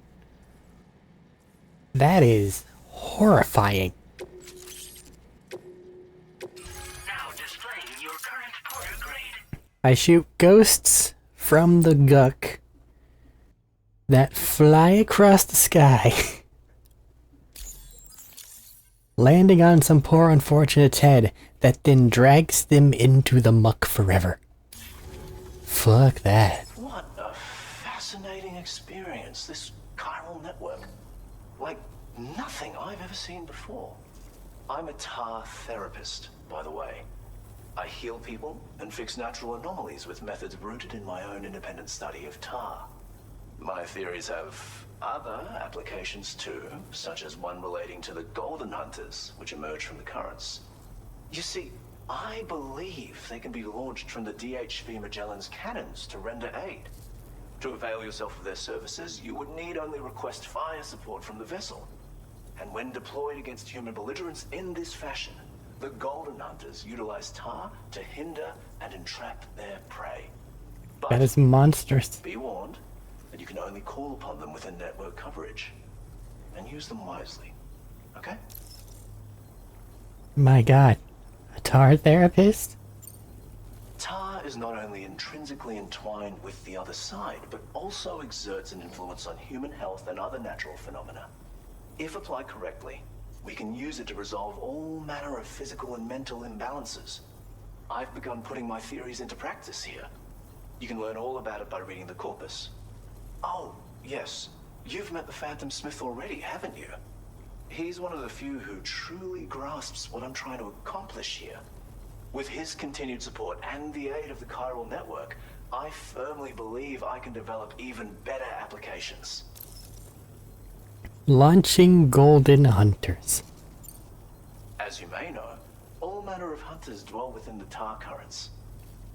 That is horrifying. Now displaying your current porter grade. I shoot ghosts from the Guk that fly across the sky, landing on some poor unfortunate's head that then drags them into the muck forever. Fuck that. What a fascinating experience, this chiral network. Like nothing I've ever seen before. I'm a tar therapist, by the way. I heal people and fix natural anomalies with methods rooted in my own independent study of tar. My theories have other applications too, such as one relating to the golden hunters, which emerge from the currents. You see, I believe they can be launched from the DHV Magellan's cannons to render aid. To avail yourself of their services, you would need only request fire support from the vessel. And when deployed against human belligerents in this fashion, the golden hunters utilize tar to hinder and entrap their prey. But that is monstrous. be warned that you can only call upon them within network coverage. And use them wisely. Okay? My god. A tar therapist? Tar is not only intrinsically entwined with the other side, but also exerts an influence on human health and other natural phenomena. If applied correctly, we can use it to resolve all manner of physical and mental imbalances. I've begun putting my theories into practice here. You can learn all about it by reading the corpus. Oh, yes. You've met the Phantom Smith already, haven't you? He's one of the few who truly grasps what I'm trying to accomplish here. With his continued support and the aid of the chiral network, I firmly believe I can develop even better applications. Launching golden hunters. As you may know, all manner of hunters dwell within the tar currents.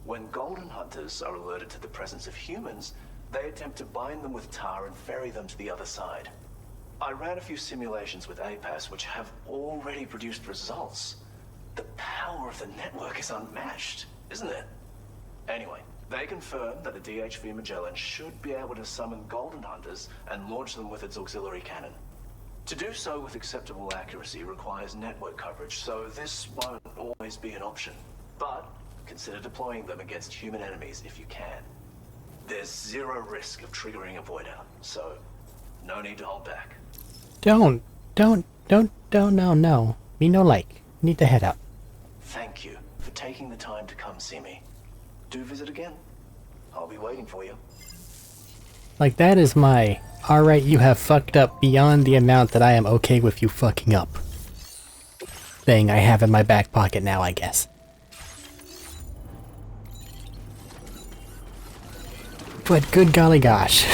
When golden hunters are alerted to the presence of humans, they attempt to bind them with tar and ferry them to the other side. I ran a few simulations with APAS which have already produced results. The power of the network is unmatched, isn't it? Anyway, they confirm that the DHV Magellan should be able to summon golden hunters and launch them with its auxiliary cannon. To do so with acceptable accuracy requires network coverage, so this won't always be an option. But consider deploying them against human enemies if you can. There's zero risk of triggering a void out, so no need to hold back. No. Me no like. Need to head out. Thank you for taking the time to come see me. Do visit again. I'll be waiting for you. Like, that is my, alright, you have fucked up beyond the amount that I am okay with you fucking up thing I have in my back pocket now, I guess. But good golly gosh.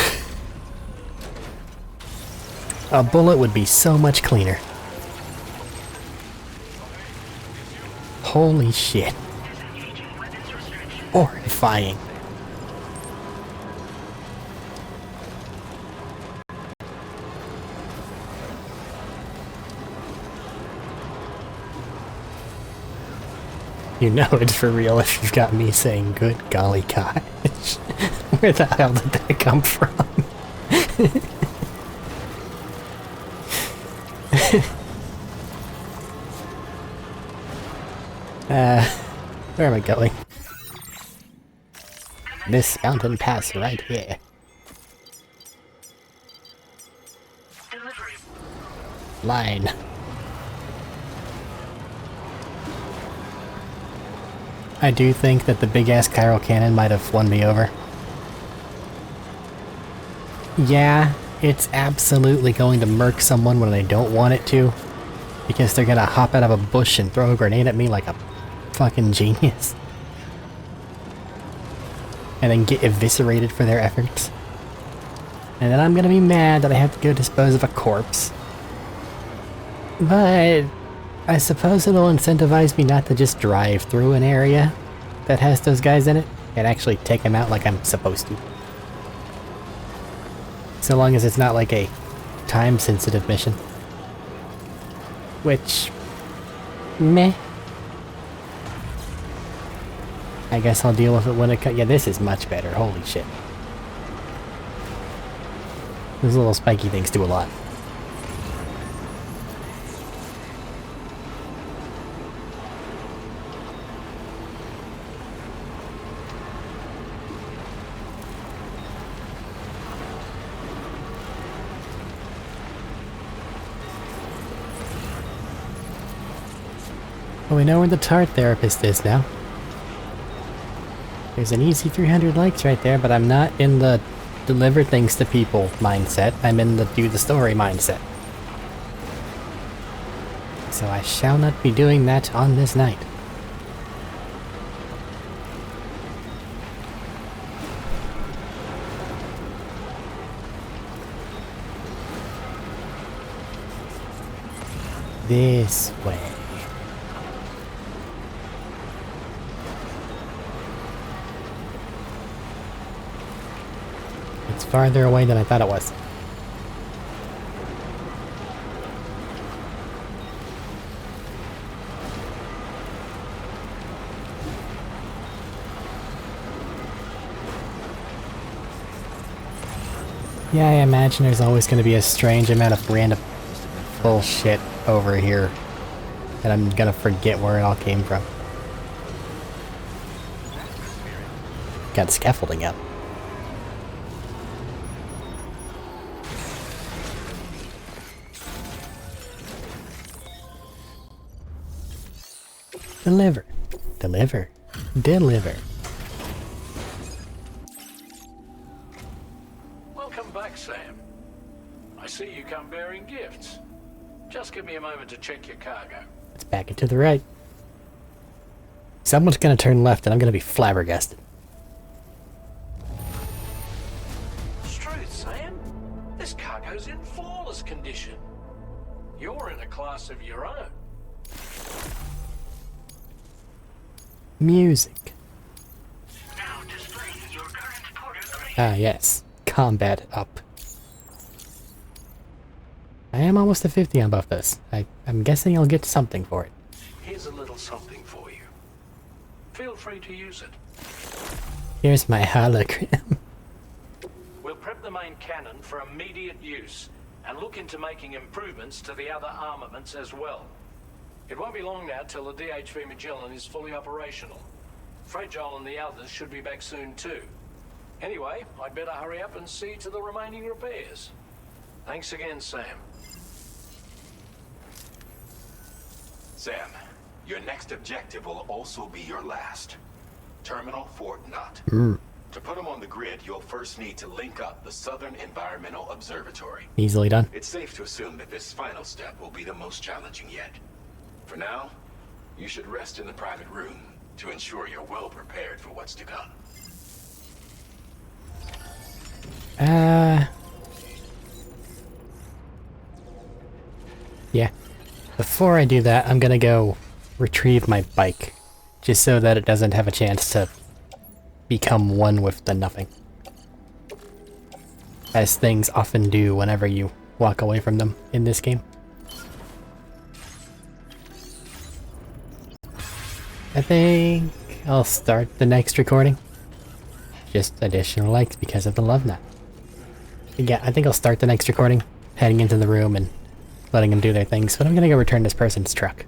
A bullet would be so much cleaner. Holy shit. Horrifying. You know it's for real if you've got me saying good golly gosh. Where the hell did that come from? Where am I going? This mountain pass right here. Line. I do think that the big-ass chiral cannon might have won me over. Yeah, it's absolutely going to murk someone when I don't want it to, because they're gonna hop out of a bush and throw a grenade at me like a fucking genius. and then get eviscerated for their efforts. And then I'm gonna be mad that I have to go dispose of a corpse. But I suppose it'll incentivize me not to just drive through an area that has those guys in it and actually take them out like I'm supposed to. So long as it's not like a time-sensitive mission. Which... meh. I guess I'll deal with it when it comes. Yeah, this is much better. Holy shit. Those little spiky things do a lot. Well, we know where the tart therapist is now. There's an easy 300 likes right there, but I'm not in the deliver things to people mindset. I'm in the do the story mindset. So I shall not be doing that on this night. This way. It's farther away than I thought it was. Yeah, I imagine there's always going to be a strange amount of random bullshit over here that I'm gonna forget where it all came from. Got scaffolding up. Deliver. Deliver. Deliver. Welcome back, Sam. I see you come bearing gifts. Just give me a moment to check your cargo. It's back and to the right. Someone's gonna turn left and I'm gonna be flabbergasted. Truth, Sam. This cargo's in flawless condition. You're in a class of your own. Music. Ah, yes. Combat up. I am almost to 50 on both those. I'm guessing I'll get something for it. Here's a little something for you. Feel free to use it. Here's my hologram. We'll prep the main cannon for immediate use and look into making improvements to the other armaments as well. It won't be long now till the DHV Magellan is fully operational. Fragile and the others should be back soon too. Anyway, I'd better hurry up and see to the remaining repairs. Thanks again, Sam. Sam, your next objective will also be your last. Terminal Fort Knott. To put them on the grid, you'll first need to link up the Southern Environmental Observatory. Easily done. It's safe to assume that this final step will be the most challenging yet. For now, you should rest in the private room to ensure you're well prepared for what's to come. Yeah. Before I do that, I'm gonna go retrieve my bike. Just so that it doesn't have a chance to become one with the nothing. As things often do whenever you walk away from them in this game. I think I'll start the next recording. Just additional likes because of the love knot. Yeah, I think I'll start the next recording, heading into the room and letting them do their things, but I'm gonna go return this person's truck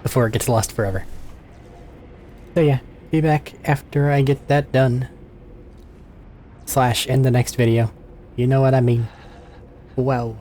before it gets lost forever. So yeah, be back after I get that done. / end the next video. You know what I mean. Wow.